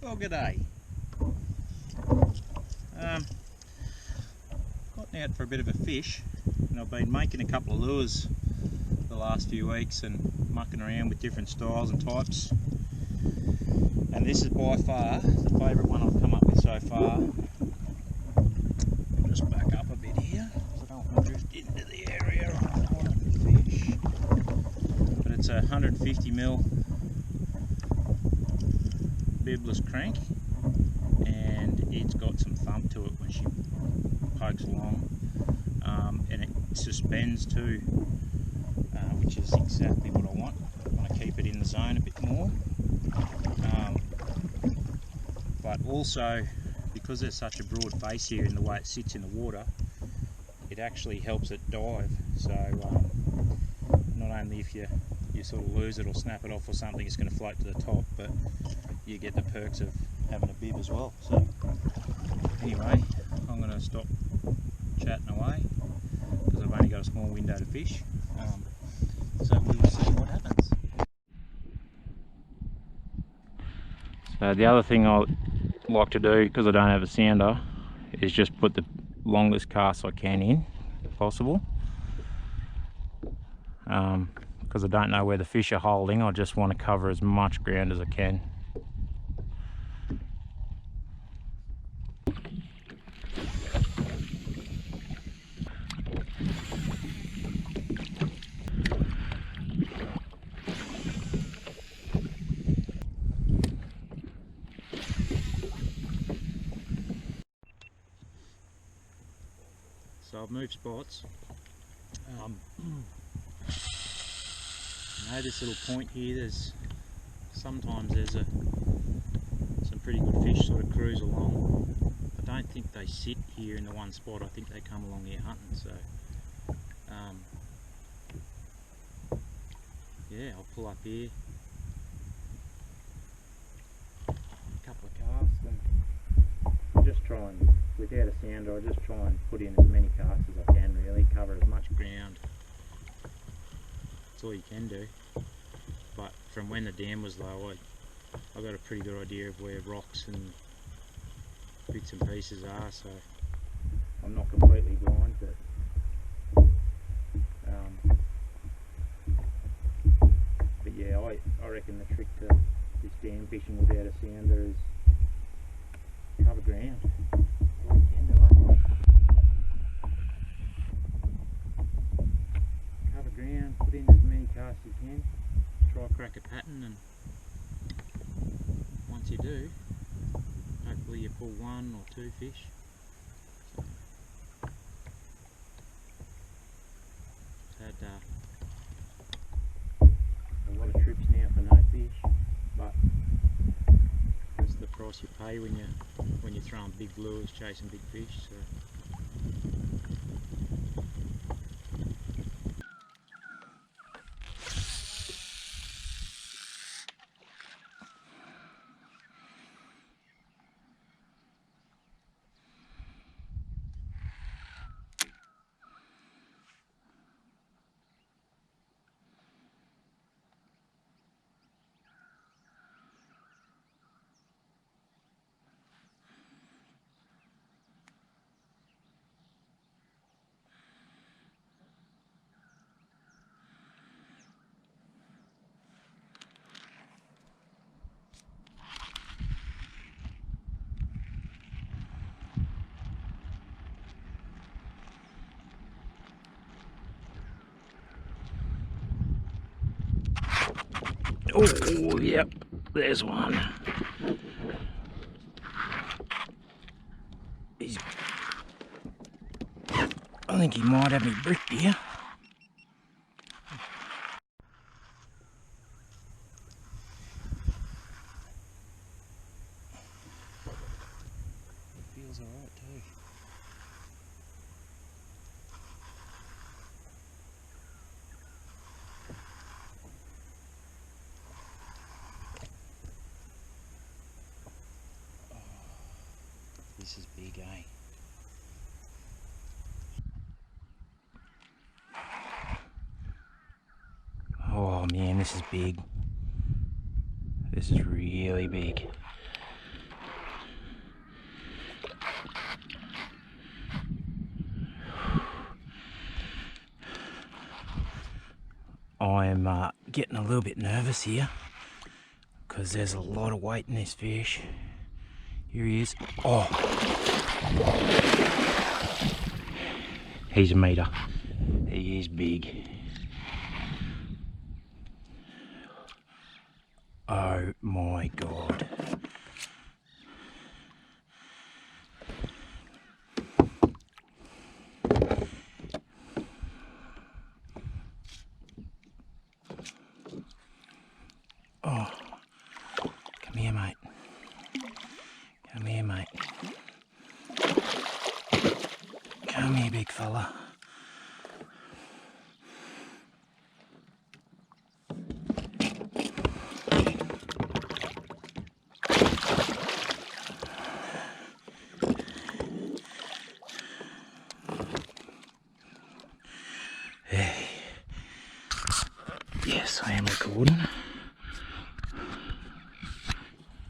Well, g'day. Gotten out for a bit of a fish, and I've been making a couple of lures the last few weeks and mucking around with different styles and types. And this is by far the favourite one I've come up with so far. I'll just back up a bit here because I don't want to drift into the area I want to fish. But it's a 150mm bibless crank, and it's got some thump to it when she pokes along, and it suspends too, which is exactly what I want. I want to keep it in the zone a bit more, but also because there's such a broad face here in the way it sits in the water, it actually helps it dive. So not only if you sort of lose it or snap it off or something, it's going to float to the top, but you get the perks of having a bib as well. So anyway, I'm going to stop chatting away because I've only got a small window to fish, so we'll see what happens. So the other thing I like to do, because I don't have a sounder, is just put the longest cast I can in if possible, because I don't know where the fish are holding. I just want to cover as much ground as I can. So I've moved spots. I know this little point here, sometimes there's some pretty good fish sort of cruise along. I don't think they sit here in the one spot. I think they come along here hunting. So yeah, I'll pull up here, a couple of casts, and just try and, without a sounder, I just try and put in as many casts as I can, really cover as much ground. That's all you can do. But from when the dam was low, I got a pretty good idea of where rocks and bits and pieces are, so I'm not completely blind, but yeah, I reckon the trick to this dam fishing without a sounder is cover ground. All you can do, cover ground, put in as many casts as you can, try crack a pattern, and once you do, hopefully you pull one or two fish. So, had a lot of trips now for no fish, but that's the price you pay when you're throwing big lures, chasing big fish. So. Oh, yep, there's one. I think he might have me bricked here. It feels alright too. This is big, eh? Oh man, this is big. This is really big. I am getting a little bit nervous here because there's a lot of weight in this fish. Here he is. Oh, he's a meter. He is big. Oh my God. Oh, come here, mate. Come here, mate. Come here, big fella. Hey. Yes, I am recording.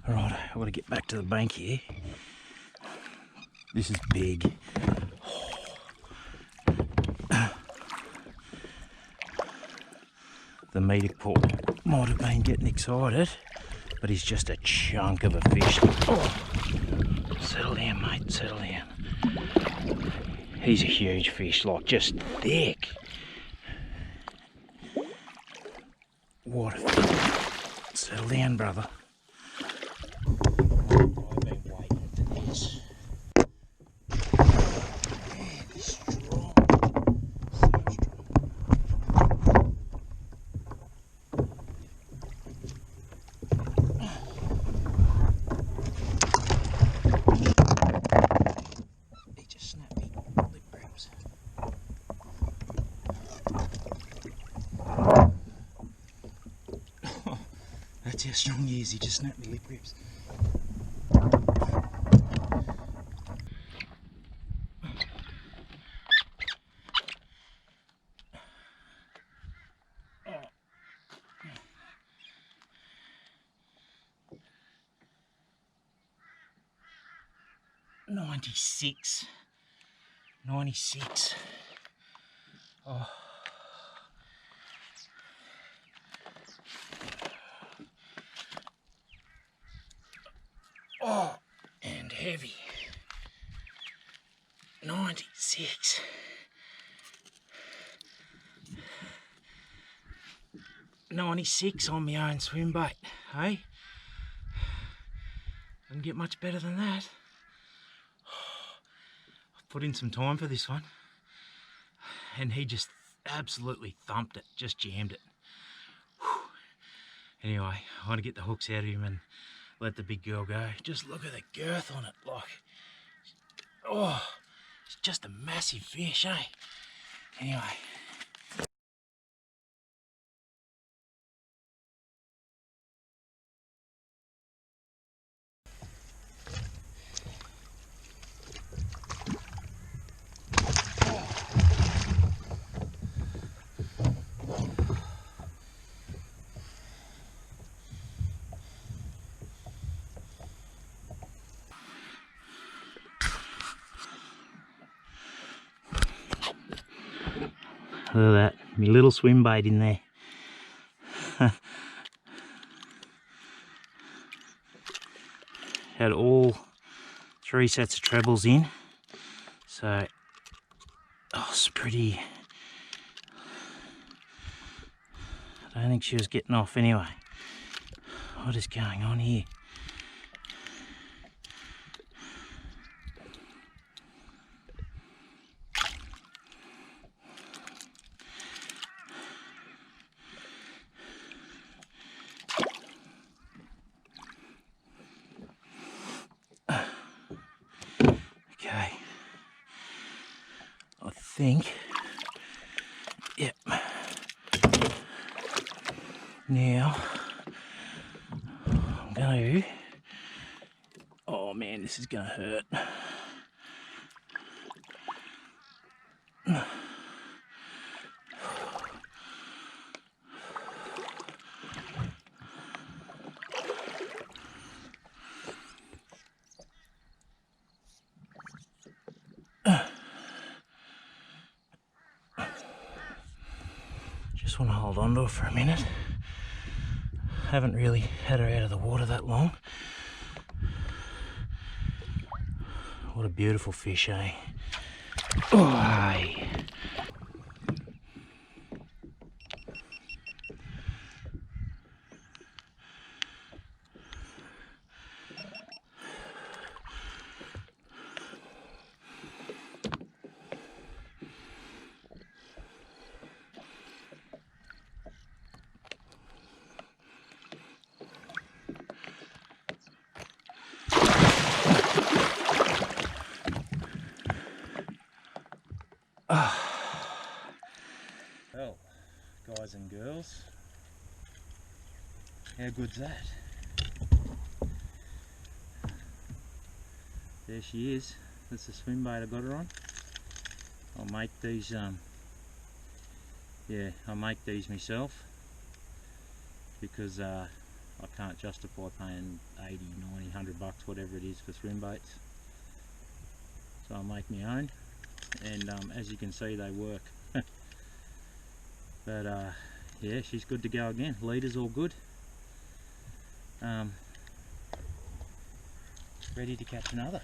Alright, I've got to get back to the bank here. This is big. The meter pull might have been getting excited, but he's just a chunk of a fish. Oh, settle down, mate, settle down. He's a huge fish, like just thick. What a fish. Settle down, brother. I've been waiting for this. Man, he's strong. So strong. He just snapped me lip grips. That's how strong he is, he just snapped me lip grips. Oh. 96. 96. Oh. Oh, and heavy. 96. $96 on my own swim bait, hey? Doesn't get much better than that. I've put in some time for this one, and he just absolutely thumped it, just jammed it. Whew. Anyway, I want to get the hooks out of him and let the big girl go. Just look at the girth on it, like, oh, it's just a massive fish, eh? Anyway. Look at that, my little swim bait in there. Had all 3 sets of trebles in, so oh, it's pretty. I don't think she was getting off anyway. What is going on here? Okay, I think, yep. Now, I'm going to, oh man, this is going to hurt. Just want to hold on to her for a minute. Haven't really had her out of the water that long. What a beautiful fish, eh? Oh, aye. Well, guys and girls, how good's that? There she is. That's the swim bait I got her on. I'll make these, yeah, I'll make these myself because I can't justify paying 80, 90, 100 bucks, whatever it is for swim baits. So I'll make my own, and as you can see, they work. But yeah, she's good to go again. Leader's all good. Ready to catch another.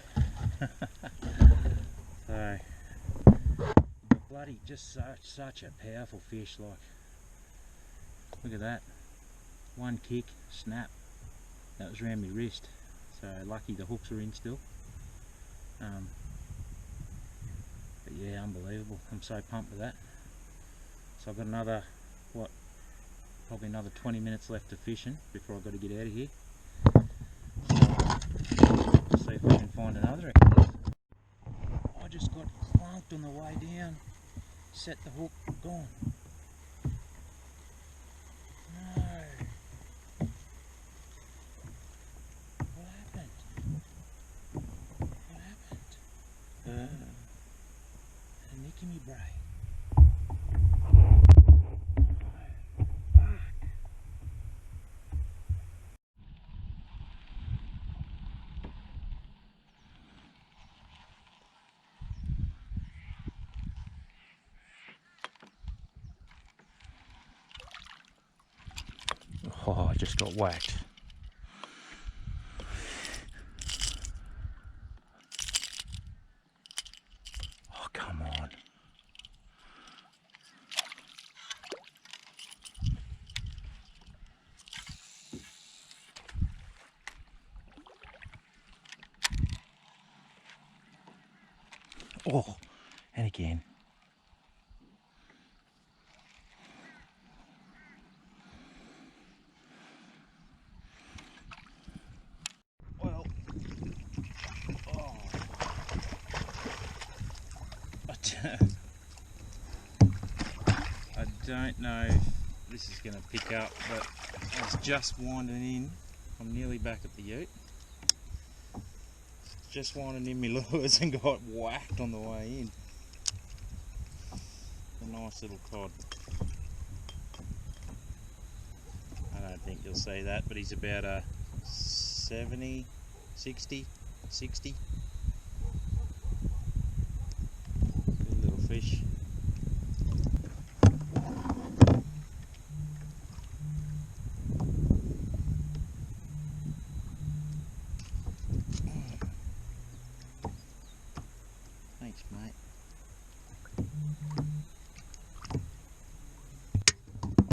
So bloody just such a powerful fish. Like, look at that, one kick, snap. That was around my wrist. So lucky the hooks are in still. But yeah, unbelievable. I'm so pumped with that. So I've got another, what, probably another 20 minutes left of fishing before I've got to get out of here. So, see if I can find another. I just got clunked on the way down. Set the hook, gone. No. What happened? What happened? Had a nick in me brain. Oh, I just got whacked. Oh, come on. Oh, and again. Well, oh. I don't know if this is going to pick up, but I was just winding in. I'm nearly back at the ute. Just winding in my lures and got whacked on the way in. A nice little cod. I don't think you'll see that, but he's about a 70, 60. Good little fish. Thanks, mate.